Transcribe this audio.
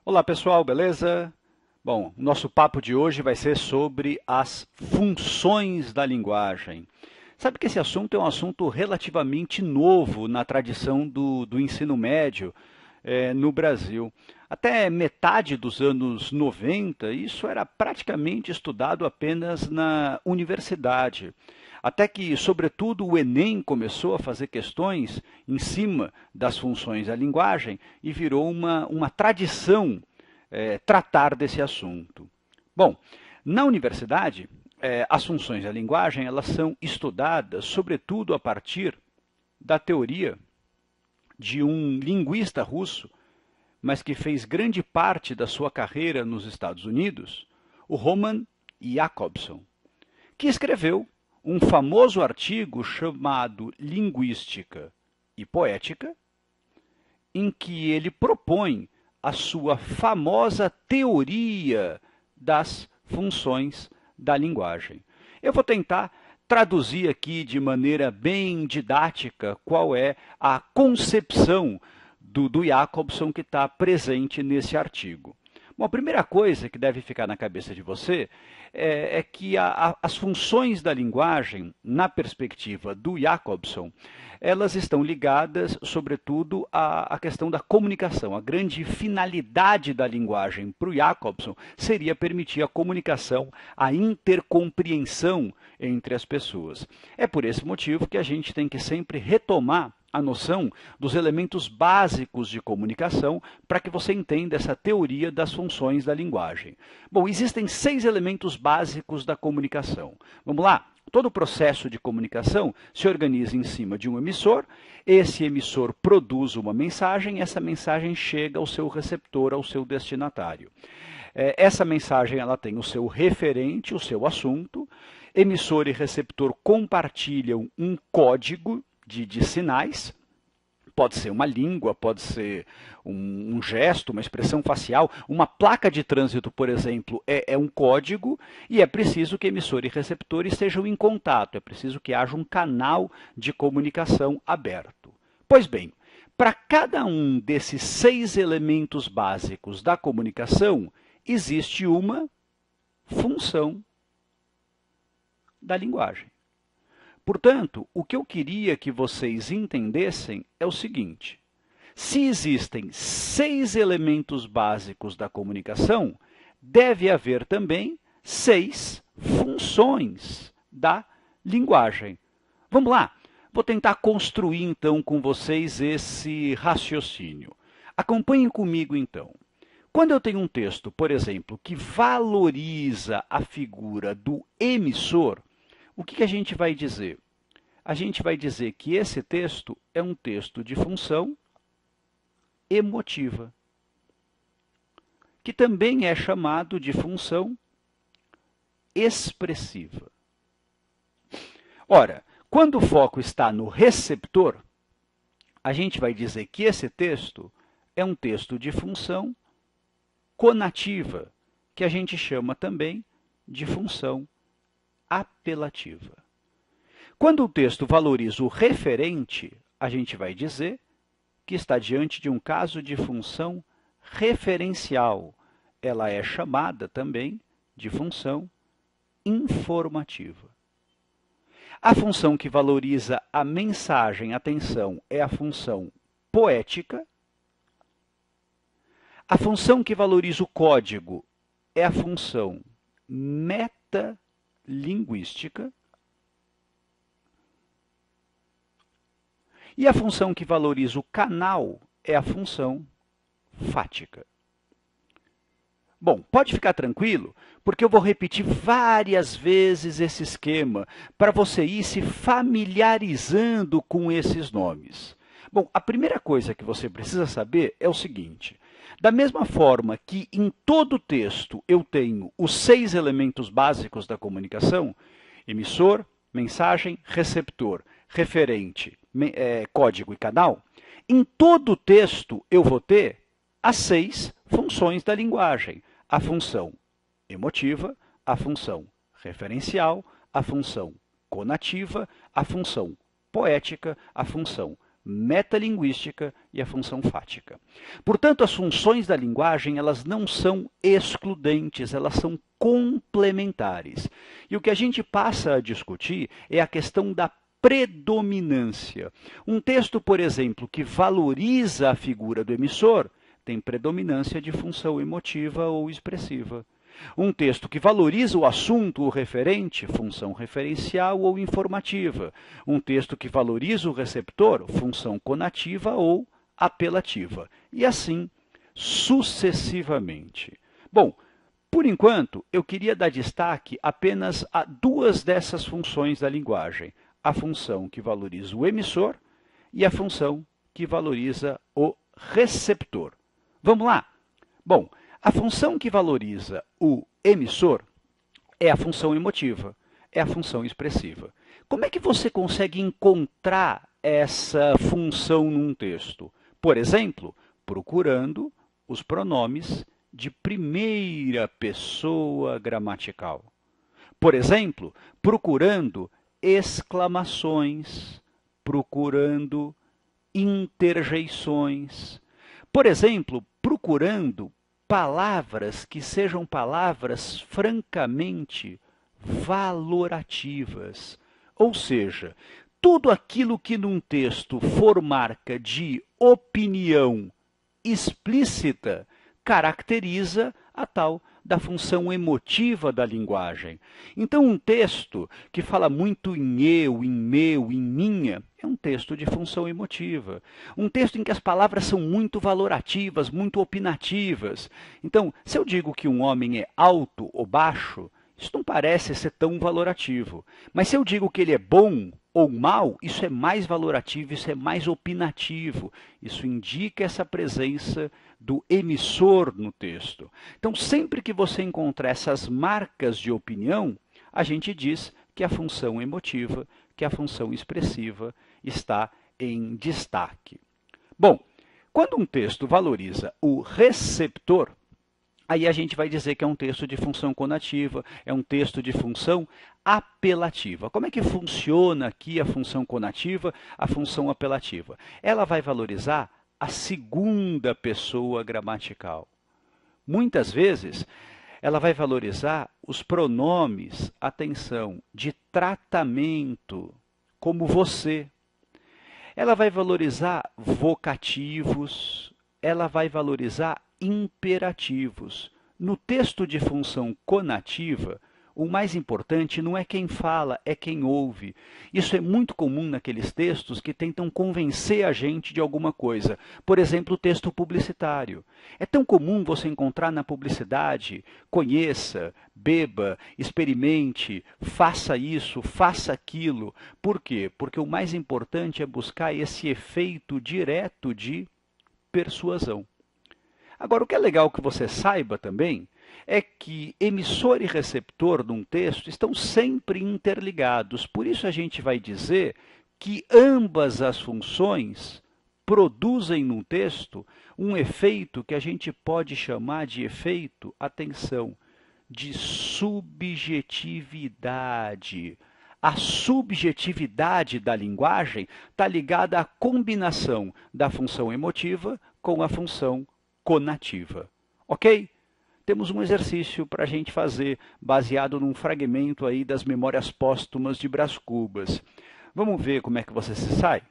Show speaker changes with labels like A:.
A: Olá pessoal, beleza? Bom, o nosso papo de hoje vai ser sobre as funções da linguagem. Sabe que esse assunto é um assunto relativamente novo na tradição do ensino médio no Brasil. Até metade dos anos 90, isso era praticamente estudado apenas na universidade. Até que, sobretudo, o Enem começou a fazer questões em cima das funções da linguagem e virou uma tradição tratar desse assunto. Bom, na universidade, as funções da linguagem elas são estudadas, sobretudo, a partir da teoria de um linguista russo, mas que fez grande parte da sua carreira nos Estados Unidos, o Roman Jakobson, que escreveu um famoso artigo chamado Linguística e Poética, em que ele propõe a sua famosa teoria das funções da linguagem. Eu vou tentar traduzir aqui de maneira bem didática qual é a concepção do Jakobson que está presente nesse artigo. Bom, a primeira coisa que deve ficar na cabeça de você é que as funções da linguagem, na perspectiva do Jakobson, elas estão ligadas, sobretudo, à questão da comunicação. A grande finalidade da linguagem para o Jakobson seria permitir a comunicação, a intercompreensão entre as pessoas. É por esse motivo que a gente tem que sempre retomar a noção dos elementos básicos de comunicação para que você entenda essa teoria das funções da linguagem. Bom, existem 6 elementos básicos da comunicação. Vamos lá? Todo o processo de comunicação se organiza em cima de um emissor, esse emissor produz uma mensagem, essa mensagem chega ao seu receptor, ao seu destinatário. Essa mensagem ela tem o seu referente, o seu assunto, emissor e receptor compartilham um código de sinais, pode ser uma língua, pode ser um gesto, uma expressão facial, uma placa de trânsito, por exemplo, é um código e é preciso que emissor e receptor estejam em contato, é preciso que haja um canal de comunicação aberto. Pois bem, para cada um desses 6 elementos básicos da comunicação, existe uma função da linguagem. Portanto, o que eu queria que vocês entendessem é o seguinte: se existem 6 elementos básicos da comunicação, deve haver também 6 funções da linguagem. Vamos lá, vou tentar construir então com vocês esse raciocínio. Acompanhem comigo então. Quando eu tenho um texto, por exemplo, que valoriza a figura do emissor, o que a gente vai dizer? A gente vai dizer que esse texto é um texto de função emotiva, que também é chamado de função expressiva. Ora, quando o foco está no receptor, a gente vai dizer que esse texto é um texto de função conativa, que a gente chama também de função apelativa. Quando o texto valoriza o referente, a gente vai dizer que está diante de um caso de função referencial. Ela é chamada também de função informativa. A função que valoriza a mensagem, atenção, é a função poética. A função que valoriza o código é a função metalinguística. E a função que valoriza o canal é a função fática. Bom, pode ficar tranquilo, porque eu vou repetir várias vezes esse esquema para você ir se familiarizando com esses nomes. Bom, a primeira coisa que você precisa saber é o seguinte: da mesma forma que em todo texto eu tenho os 6 elementos básicos da comunicação, emissor, mensagem, receptor, referente, código e canal, em todo texto eu vou ter as 6 funções da linguagem. A função emotiva, a função referencial, a função conativa, a função poética, a função metalinguística e a função fática. Portanto, as funções da linguagem, elas não são excludentes, elas são complementares. E o que a gente passa a discutir é a questão da predominância. Um texto, por exemplo, que valoriza a figura do emissor, tem predominância de função emotiva ou expressiva. Um texto que valoriza o assunto, o referente, função referencial ou informativa. Um texto que valoriza o receptor, função conativa ou apelativa. E assim sucessivamente. Bom, por enquanto, eu queria dar destaque apenas a duas dessas funções da linguagem. A função que valoriza o emissor e a função que valoriza o receptor. Vamos lá? Bom, a função que valoriza o emissor é a função emotiva, é a função expressiva. Como é que você consegue encontrar essa função num texto? Por exemplo, procurando os pronomes de primeira pessoa gramatical. Por exemplo, procurando exclamações, procurando interjeições. Por exemplo, procurando palavras que sejam palavras francamente valorativas. Ou seja, tudo aquilo que num texto for marca de opinião explícita caracteriza a tal da função emotiva da linguagem. Então, um texto que fala muito em eu, em meu, em minha, é um texto de função emotiva. Um texto em que as palavras são muito valorativas, muito opinativas. Então, se eu digo que um homem é alto ou baixo, isso não parece ser tão valorativo. Mas se eu digo que ele é bom ou mal, isso é mais valorativo, isso é mais opinativo. Isso indica essa presença do emissor no texto. Então, sempre que você encontrar essas marcas de opinião, a gente diz que a função emotiva, que a função expressiva está em destaque. Bom, quando um texto valoriza o receptor, aí a gente vai dizer que é um texto de função conativa, é um texto de função apelativa. Como é que funciona aqui a função conativa, a função apelativa? Ela vai valorizar a segunda pessoa gramatical. Muitas vezes, ela vai valorizar os pronomes, atenção, de tratamento, como você. Ela vai valorizar vocativos, ela vai valorizar imperativos. No texto de função conativa, o mais importante não é quem fala, é quem ouve. Isso é muito comum naqueles textos que tentam convencer a gente de alguma coisa. Por exemplo, o texto publicitário. É tão comum você encontrar na publicidade, conheça, beba, experimente, faça isso, faça aquilo. Por quê? Porque o mais importante é buscar esse efeito direto de persuasão. Agora, o que é legal que você saiba também é que emissor e receptor de um texto estão sempre interligados. Por isso a gente vai dizer que ambas as funções produzem no texto um efeito que a gente pode chamar de efeito, atenção, de subjetividade. A subjetividade da linguagem está ligada à combinação da função emotiva com a função conativa. Ok? Temos um exercício para a gente fazer, baseado num fragmento aí das Memórias Póstumas de Brás Cubas. Vamos ver como é que você se sai?